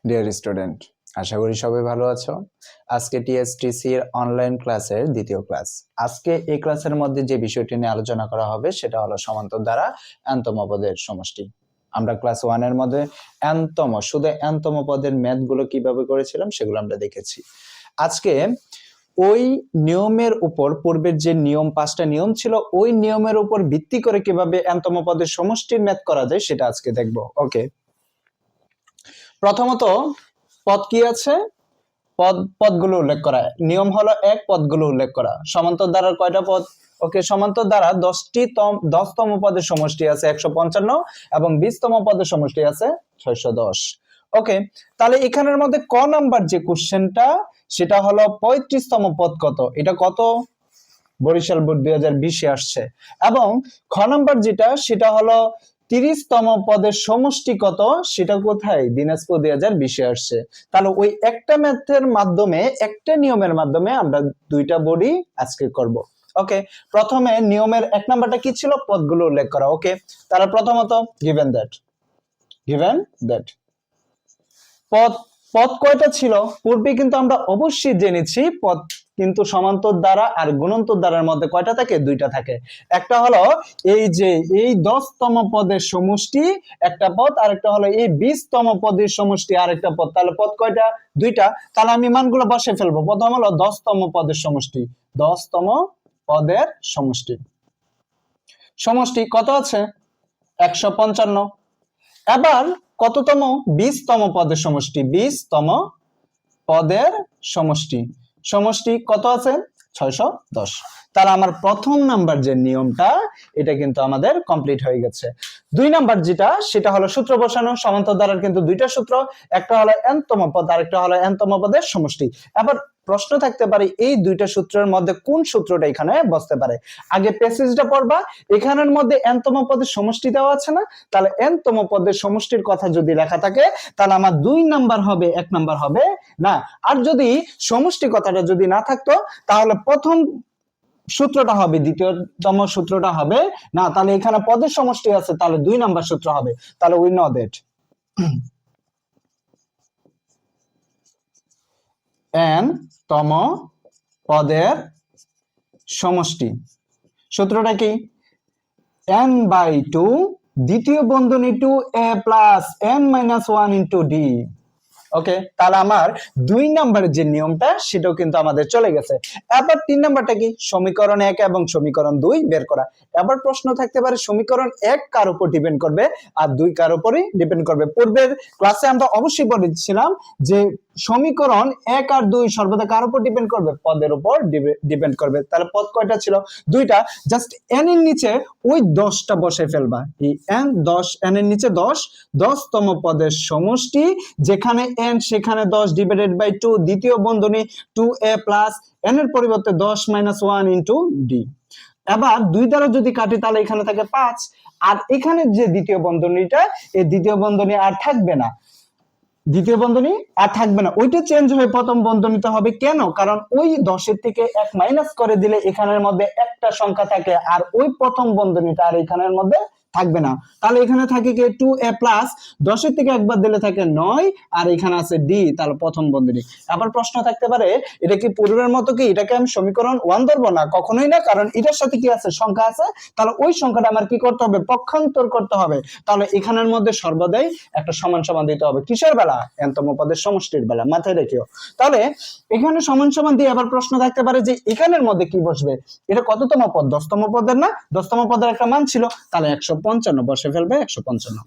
Dear student, আশা করি সবাই ভালো আছো। আজকে টিএসটিসি এর অনলাইন ক্লাসের দ্বিতীয় ক্লাস। আজকে এই ক্লাসের মধ্যে যে বিষয়টি নিয়ে আলোচনা করা হবে সেটা হলো সমান্তর দ্বারা n-তম পদের সমষ্টি। আমরা ক্লাস 1 এর মধ্যে শুধু n-তম পদের ম্যাথ গুলো কিভাবে করেছিলাম সেগুলো আমরা দেখেছি। আজকে ওই নিয়মের উপর, পূর্বের যে নিয়ম 5টা নিয়ম ছিল, ওই নিয়মের উপর ভিত্তি করে কিভাবে n-তম পদের সমষ্টির ম্যাথ করা যায় সেটা আজকে দেখবো। ওকে, প্রথমত পদ কি আছে? পদগুলো উল্লেখ করা। নিয়ম হলো এক, পদগুলো উল্লেখ করা। সমান্তর দ্বারার কয়টা পদ? ওকে, সমান্তর দ্বারা 10তম পদের সমষ্টি আছে 155 এবং 20তম পদের সমষ্টি আছে 610। ওকে, তাহলে এখানের মধ্যে ক নাম্বার যে কোশ্চেনটা সেটা হলো 35তম পদ কত? এটা কত? বরিশাল বোর্ড 2020-এ আসছে। এবং খ নাম্বার যেটা সেটা হলো 30তম পদের সমষ্টি কত? সেটা কোথায়? দিনাজপুর 2020-এ আসছে। তাহলে ওই একটা ম্যাথের মাধ্যমে, একটা নিয়মের মাধ্যমে আমরা দুইটা বোর্ডই আজকে করব। ওকে, প্রথমে নিয়মের 1 নাম্বারটা কি ছিল? পদগুলো উল্লেখ করা। ওকে, তাহলে প্রথমত গিভেন দ্যাট পদ কয়টা ছিল? পূর্বে কিন্তু আমরা অবশ্যই জেনেছি পদ কিন্তু সমান্তর দ্বারা আর গুণন্তর দ্বারার মধ্যে কয়টা থাকে? দুইটা থাকে। একটা হলো এই যে এই 10তম পদের সমষ্টি একটা পদ, আর একটা হলো এই 20তম পদের সমষ্টি আরেকটা পদ। তাহলে পদ কয়টা? দুইটা। তাহলে আমি মানগুলো বসে ফেলবো। প্রথম হলো 10তম পদের সমষ্টি। 10তম পদের সমষ্টি কত আছে? 155। এবার কততম? 20তম পদের সমষ্টি। 20তম পদের সমষ্টি কত আছে? 610। তাহলে আমার প্রথম নাম্বার যে নিয়মটা এটা কিন্তু আমাদের কমপ্লিট হয়ে গেছে। 2 নাম্বার যেটা সেটা হলো সূত্র বসানো। সমান্তর দ্বারার কিন্তু দুইটা সূত্র, একটা হলো n-তম পদ আর একটা হলো n-তম পদের সমষ্টি। এবার প্রশ্ন থাকতে পারে এই দুইটা সূত্রের মধ্যে কোন সূত্রটা এখানে বসতে পারে। আগে প্যাসেজটা পড়বা, এখানের মধ্যে n-তম পদের সমষ্টি দেওয়া আছে না? তাহলে n-তম পদের সমষ্টির কথা যদি লেখা থাকে তাহলে আমার 2 নাম্বার হবে, 1 নাম্বার হবে না। আর যদি সমষ্টি কথাটা যদি না থাকতো তাহলে প্রথম সূত্রটা হবে, দ্বিতীয়তম সূত্রটা হবে না। তাহলে এখানে পদের সমষ্টি আছে, তাহলে 2 নাম্বার সূত্র হবে। তাহলে উই নো দ্যাট n-তম পদের সমষ্টি সূত্রটা কি? n/2 দ্বিতীয় বন্ধনী 2a plus n-1 into d। ওকে, তাহলে আমার 2 নাম্বারের যে নিয়মটা সেটাও কিন্তু আমাদের চলে গেছে। এবার 3 নাম্বারটা কি? সমীকরণ 1 এবং সমীকরণ 2 বের করা। এবার প্রশ্ন থাকতে পারে সমীকরণ 1 কার উপর ডিপেন্ড করবে আর 2 কার উপরই ডিপেন্ড করবে। পূর্বের ক্লাসে আমরা অবশ্যই বলেছিলাম যে সমীকরণ 1 আর 2 সর্বদা কার উপর ডিপেন্ড করবে? পদের উপর ডিপেন্ড করবে। তাহলে পদ কয়টা ছিল? দুইটা। জাস্ট n এর নিচে ওই 10টা বসে ফেলবা। এই n এর নিচে 10তম পদের সমষ্টি, যেখানে n সেখানে 10 ডিভাইডেড বাই 2, দ্বিতীয় বন্ধনী 2a প্লাস n এর পরিবর্তে 10-1 ইন্টু d। এবার 2 দ্বারা যদি কাটি তাহলে এখানে থাকে 5, আর এখানে যে দ্বিতীয় বন্ধনীটা, এই দ্বিতীয় বন্ধনী আর থাকবে না। ওইটা চেঞ্জ হয়ে প্রথম বন্ধনীতে হবে। কেন? কারণ ওই 10-এর থেকে 1 মাইনাস করে দিলে এখানের মধ্যে একটা সংখ্যা থাকে, আর ওই প্রথম বন্ধনীটা আর এখানের মধ্যে থাকবে না। তাহলে এখানে থাকে কি? 2a প্লাস 10-এর থেকে একবার দিলে থাকে 9, আর এখানে আছে d। তাহলে প্রথম বন্ধনী। আবার প্রশ্ন থাকতে পারে এটা কি পূর্বের মতো কি এটাকে আমি সমীকরণ 1 ধরবো? না, কখনোই না, কারণ এটার সাথে কি আছে? সংখ্যা আছে। তাহলে ওই সংখ্যাটা আমার কি করতে হবে? পক্ষান্তর করতে হবে। তাহলে এখানের মধ্যে সর্বদাই একটা সমান সমান দিতে হবে। কিসের বেলা? n-তম পদের সমষ্টির বেলা, মাথায় রেখো। তাহলে এখানে সমান সমান দিয়ে আবার প্রশ্ন থাকতে পারে যে এখানের মধ্যে কি বসবে? এটা কততম পদ? 10তম পদের না? 10তম পদের একটা মান ছিল, তাহলে 155 বসে ফেলবে। 155।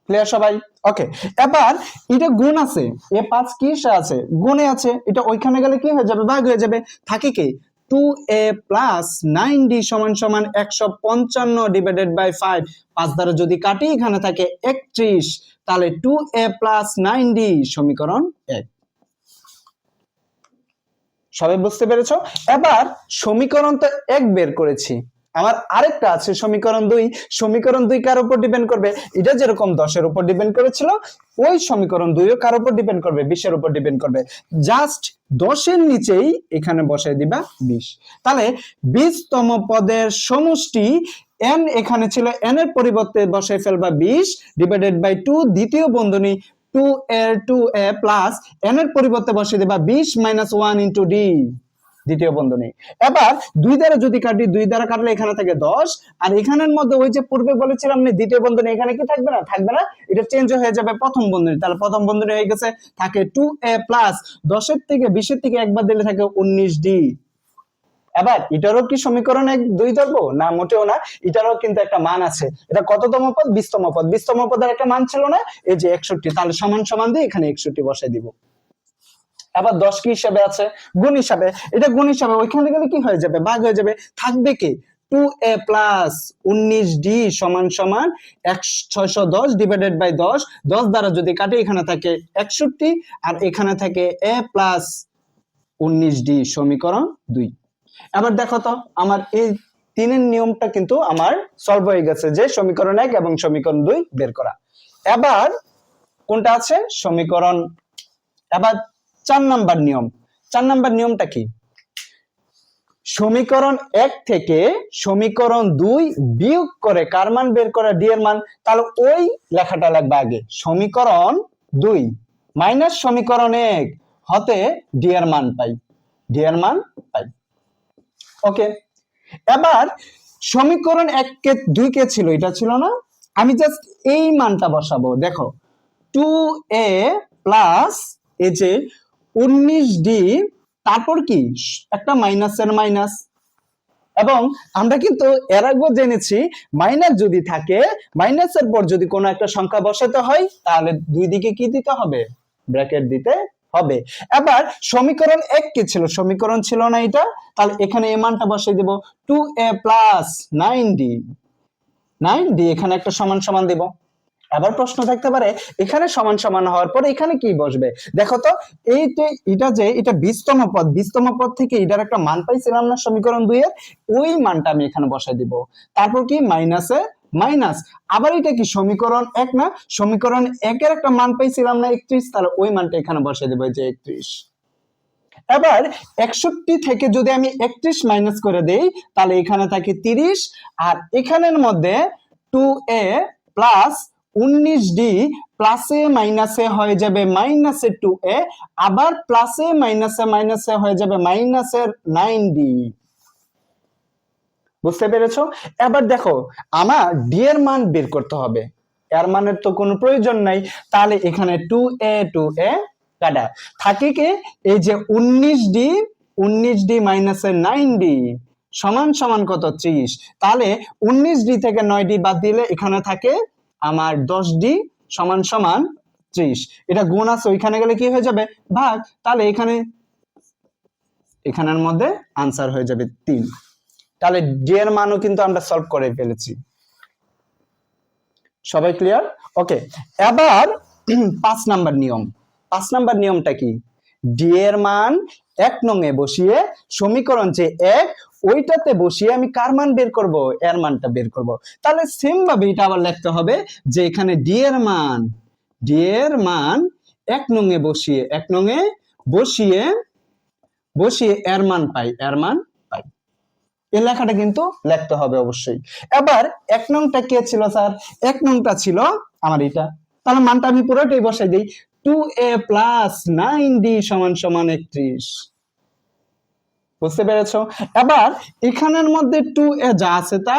ক্লিয়ার সবাই? ওকে, এবার এটা গুণ আছে, a5 কিসে আছে? গুণে আছে। এটা ওইখানে গেলে কি হয়ে যাবে? ভাগ হয়ে যাবে। থাকে কি? 2a প্লাস 9d সমান সমান 155 ডিভাইডেড বাই 5। 5 দ্বারা যদি কাটি এখানে থাকে 31। তাহলে 2a প্লাস 9d সমীকরণ 1। সবাই বুঝতে পেরেছো? এবার সমীকরণ তো 1 বের করেছি, আমার আরেকটা আছে সমীকরণ 2। সমীকরণ 2 কার উপর ডিপেন্ড করবে? এটা যেরকম 10 এর উপর ডিপেন্ড করেছিল, ওই সমীকরণ 2 ও কার উপর ডিপেন্ড করবে? 20 এর উপর ডিপেন্ড করবে। জাস্ট 10 এর নিচেই এখানে বসাই দিবা 20। তাহলে 20 তম পদের সমষ্টি n, এখানে ছিল n এর পরিবর্তে বসাই ফেলবা 20 ডিভাইডেড বাই 2, দ্বিতীয় বন্ধনী 2a প্লাস n এর পরিবর্তে বসিয়ে দিবা 20 মাইনাস 1 ইনটু d, দ্বিতীয় বন্ধনী। এবার 2 দ্বারা যদি কাটি, 2 দ্বারা কাটলে এখানে থাকে 10, আর এখানের মধ্যে ওই যে পূর্বে বলেছিলাম না দ্বিতীয় বন্ধনী, এখানে কি থাকবে না? থাকবে না, এটা চেঞ্জ হয়ে যাবে প্রথম বন্ধনী। তাহলে প্রথম বন্ধনী হয়ে গেছে থাকে 2a প্লাস 10 এর থেকে 20 এর থেকে একবার দিলে থাকে 19d। এবার এটারও কি সমীকরণ 2 ধরবো? না, মোটেও না। এটারও কিন্তু একটা মান আছে। এটা কততম পদ? 20 তম পদ। 20 তম পদের একটা মান ছিল না, এই যে 61। তাহলে সমান সমান দিয়ে এখানে 61 বসাই দিব। আবার 10 কি হিসাবে আছে? গুণ হিসাবে। এটা গুণ হিসাবে, ওইখানে গেলে কি হয়ে যাবে? ভাগ হয়ে যাবে। থাকবে কি? 2a প্লাস 19d সমান সমান 610 ডিভাইডেড বাই 10। 10 দ্বারা যদি কাটি এখানে থাকে 61, আর এখানে থাকে a প্লাস 19d, সমীকরণ 2। এবার দেখো তো আমার এই 3 এর নিয়মটা কিন্তু আমার সলভ হয়ে গেছে, যে সমীকরণ 1 এবং সমীকরণ 2 বের করা। এবার কোনটা আছে? সমীকরণ, এবার 4 নাম্বার নিয়ম। 4 নাম্বার নিয়মটা কি? সমীকরণ 1 থেকে সমীকরণ 2 বিয়োগ করে কার মান বের করা? ডি এর মান। তাহলে ওই লেখাটা লাগবে আগে, সমীকরণ 2 মাইনাস সমীকরণ 1 হতে ডি এর মান পাই, ডি এর মান পাই। ওকে, এবার সমীকরণ 1 কে 2 কে ছিল, এটা ছিল না, আমি জাস্ট এই মানটা বসাবো। দেখো 2a প্লাস এই যে 19d, তারপর কি একটা মাইনাসের মাইনাস, এবং আমরা কিন্তু এর আগেও জেনেছি মাইনাস যদি থাকে, মাইনাসের পর যদি কোনো একটা সংখ্যা বসাতে হয় তাহলে দুই দিকে কি দিতে হবে? ব্র্যাকেট দিতে হবে। এবার সমীকরণ 1 কি ছিল? সমীকরণ ছিল না এটা, তাহলে এখানে এই মানটা বসিয়ে দেব 2a প্লাস 9d, এখানে একটা সমান সমান দেব। আবার প্রশ্ন থাকতে পারে এখানে সমান সমান হওয়ার পর এখানে কি বসবে? দেখো তো এটা যে এটা 20 তম পদ, 20 তম পদ থেকে এটার একটা মান পাইছিলাম না সমীকরণ 2 এর, ওই মানটা আমি এখানে বসাই দিব। তারপর কি মাইনাসে মাইনাস, আবার এটা কি সমীকরণ 1 না? সমীকরণ 1 এর একটা মান পাইছিলাম না 31, তাহলে ওই মানটা এখানে বসাই দেব, এই যে 31। এবার 61 থেকে যদি আমি 31 মাইনাস করে দেই তাহলে এখানে থাকে 30, আর এখানের মধ্যে 2a প্লাস 19d প্লাসে মাইনাসে হয়ে যাবে মাইনাসে 2a, আবার প্লাসে মাইনাসে মাইনাসে হয়ে যাবে মাইনাসের 9d। বুঝতে পেরেছো? এবার দেখো আমার ডি এর মান বের করতে হবে, এর মানের তো কোনো প্রয়োজন নাই, তাহলে এখানে 2a কাটা থাকে কি এই যে 19d মাইনাসের 9d সমান সমান কত? 30। তাহলে 19d থেকে 9d বাদ দিলে এখানে থাকে আমার 10d সমান সমান 30। এটা গুণ আছে, ওইখানে গেলে কি হয়ে যাবে? ভাগ। তাহলে এখানের মধ্যে আনসার হয়ে যাবে 3। তাহলে ডি এর মানও কিন্তু আমরা সলভ করে ফেলেছি। সবাই ক্লিয়ার? ওকে, এবার 5 নাম্বার নিয়ম। 5 নাম্বার নিয়মটা কি? ডি এর মান 1 নং এ বসিয়ে সমীকরণ যে 1 ওইটাতে বসিয়ে আমি কার মান বের করব? এর মানটা বের করব। তাহলে সেম ভাবে এটা আবার লিখতে হবে যে এখানে ডি এর মান 1 নং এ বসিয়ে 1 নং এ বসিয়ে এর মান পাই, এর মান পাই। এই লেখাটা কিন্তু লিখতে হবে অবশ্যই। এবার 1 নংটা কে ছিল স্যার? 1 নংটা ছিল আমার এটা, তাহলে মানটা আমি পুরোটাই বসাই দেই, 2a প্লাস 9d সমান সমান 31। বুঝতে পেরেছো? এবার এখানের মধ্যে 2a যা আছে তা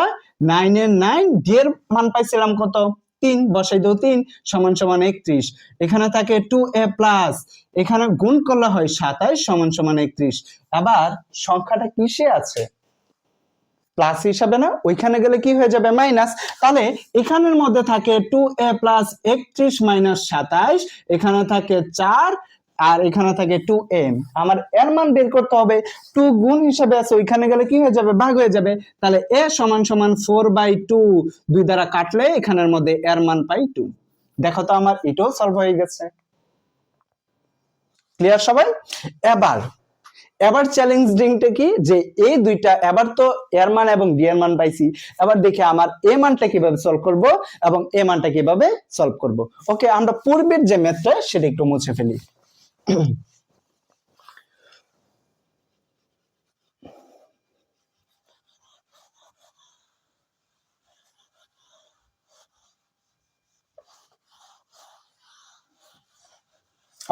9 এর 9, d এর মান পাইছিলাম কত? 3, বসাই দাও 3 সমান সমান 31। এখানে থাকে 2a প্লাস, এখানে গুণ করলে হয় 27 সমান সমান 31। আবার সংখ্যাটা কিসে আছে? প্লাস হিসাবে না, ওইখানে গেলে কি হয়ে যাবে? মাইনাস। তাহলে এখানের মধ্যে থাকে 2a প্লাস 31 মাইনাস 27, এখানে থাকে 4, আর এখানে থাকে 2a। আমার এর মান বের করতে হবে, 2 গুণ হিসাবে আছে, ওইখানে গেলে কি হয়ে যাবে? ভাগ হয়ে যাবে। তাহলে a সমান সমান 4/2, 2 দ্বারা কাটলে এখানের মধ্যে এর মান পাই 2। দেখো তো আমার এটাও সলভ হয়ে গেছে। ক্লিয়ার সবাই? এবার এবার চ্যালেঞ্জিংটা কি যে এই দুইটা এবার তো এর মান এবং ডি এর মান পাইছি, এবার দেখি আমার এ মানটা কিভাবে সলভ করব এবং এ মানটা কিভাবে সলভ করব। ওকে, আমরা পূর্বের যে ম্যাথটা সেটা একটু মুছে ফেলি।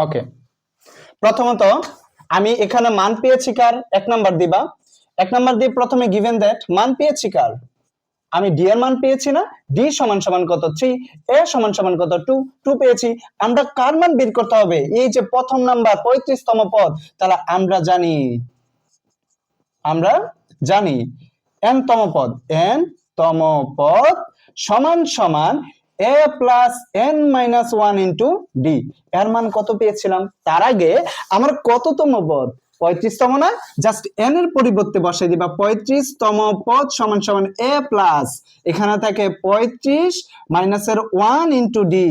ওকে, প্রথমত আমি এখানে মান পেয়েছি কার, 1 নাম্বার দিবা, 1 নাম্বার দিয়ে প্রথমে গিভেন দ্যাট মান পেয়েছি কার, আমি ডি এর মান পেয়েছি না, ডি সমান সমান কত 3, এ সমান সমান কত 2, 2 পেয়েছি। আমরা কার মান বের করতে হবে, এই যে প্রথম নাম্বার 35তম পদ, তাহলে আমরা জানি n তম পদ, n তম পদ সমান সমান a plus n minus 1 into D. এর মান কত পেয়েছিলাম, তার আগে আমার কততম পদ 35তম না, জাস্ট n এর পরিবর্তে বসাই দিবা 35তম পদ সমান সমান a প্লাস এখানে থাকে 35 মাইনাসের 1 ইন্টু ডি,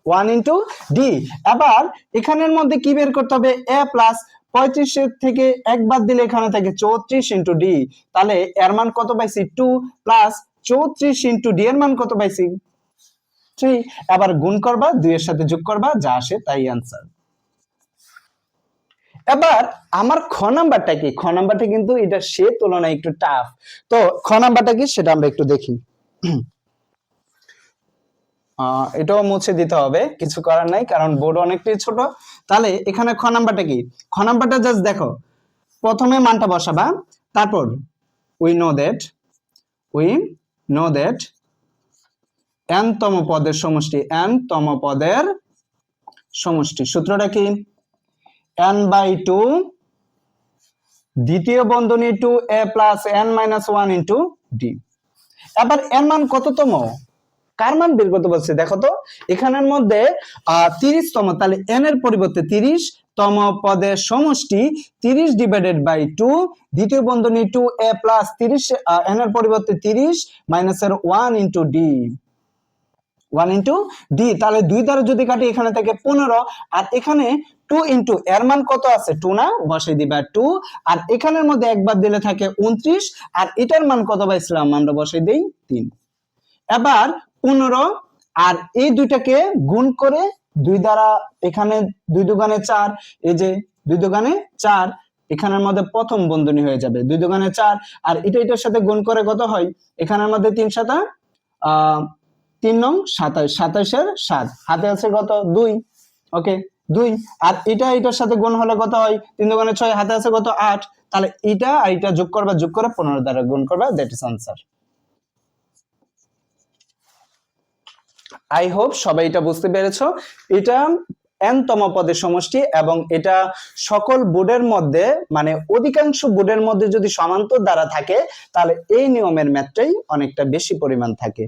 1 ইন্টু ডি। এবার এখানের মধ্যে কি বের করতে হবে, a প্লাস 35 থেকে এক বাদ দিলে এখানে থাকে 34 ইন্টু ডি, তাহলে এর মান কত পাইছি 2 প্লাস 34 ইন্টু ডি এর মান কত পাইছি 3। এবার গুণ করবা, 2 এর সাথে যোগ করবা, যা আসে তাই आंसर। এবার আমার খ নাম্বারটা কি, খ নাম্বারটা কিন্তু এটা সে তুলনায় একটু টাফ। তো খ নাম্বারটা কি সেটা আমরা একটু দেখি। এটাও মুছে দিতে হবে, কিছু করার নাই কারণ বোর্ড অনেকটাই ছোট। তাহলে এখানে খ নাম্বারটা কি, খ নাম্বারটা জাস্ট দেখো, প্রথমে মানটা বসাবা, তারপর উই নো দ্যাট n তম পদের সমষ্টি, n তম পদের সমষ্টি, সূত্রটা কি n/2 দ্বিতীয় বন্ধনী 2a plus n minus 1 into D. এবার n মান কততম, কার মান বের করতে বলছে দেখো তো, এখানের মধ্যে 30তম, তাহলে n এর পরিবর্তে 30তম পদের সমষ্টি 30 ডিভাইডেড বাই 2, দ্বিতীয় বন্ধনী 2a প্লাস 30 n এর পরিবর্তে 30 মাইনাসের 1 ইন্টু ডি, 1 ইন্টু ডি। তাহলে 2 দ্বারা যদি কাটি এখানে থাকে 15, আর এখানে 2 ইন্টু এর মান কত আছে 2 না, বসাই দিবা 2, আর এখানের মধ্যে একবার দিলে থাকে 29, আর এটার মান কত পাইছিলাম আমরা বসাই দেই 3। এবার 15 আর এই দুইটাকে গুণ করে 2 দ্বারা, এখানে 2 দুগুণে 4, এই যে 2 দুগুণে 4, এখানের মধ্যে প্রথম বন্ধনী হয়ে যাবে 2 দুগুণে 4, আর এটার সাথে গুণ করে কত হয়, এখানের মধ্যে 3 7 3 নং 27, 27 এর 7, হাতে আছে কত 2, ওকে 2, আর এটার সাথে গুণ হলে কত হয় 3 দুগুণে 6, হাতে আছে কত 8, তাহলে এটা আর এটা যোগ করবা, যোগ করে 15 দ্বারা গুণ করবা, that is answer. I hope সবাই এটা বুঝতে পেরেছো। এটা n তম পদের সমষ্টি এবং এটা সকল বোর্ডের মধ্যে, মানে অধিকাংশ বোর্ডের মধ্যে যদি সমান্তর দ্বারা থাকে তাহলে এই নিয়মের ম্যাথটাই অনেকটা বেশি পরিমাণ থাকে।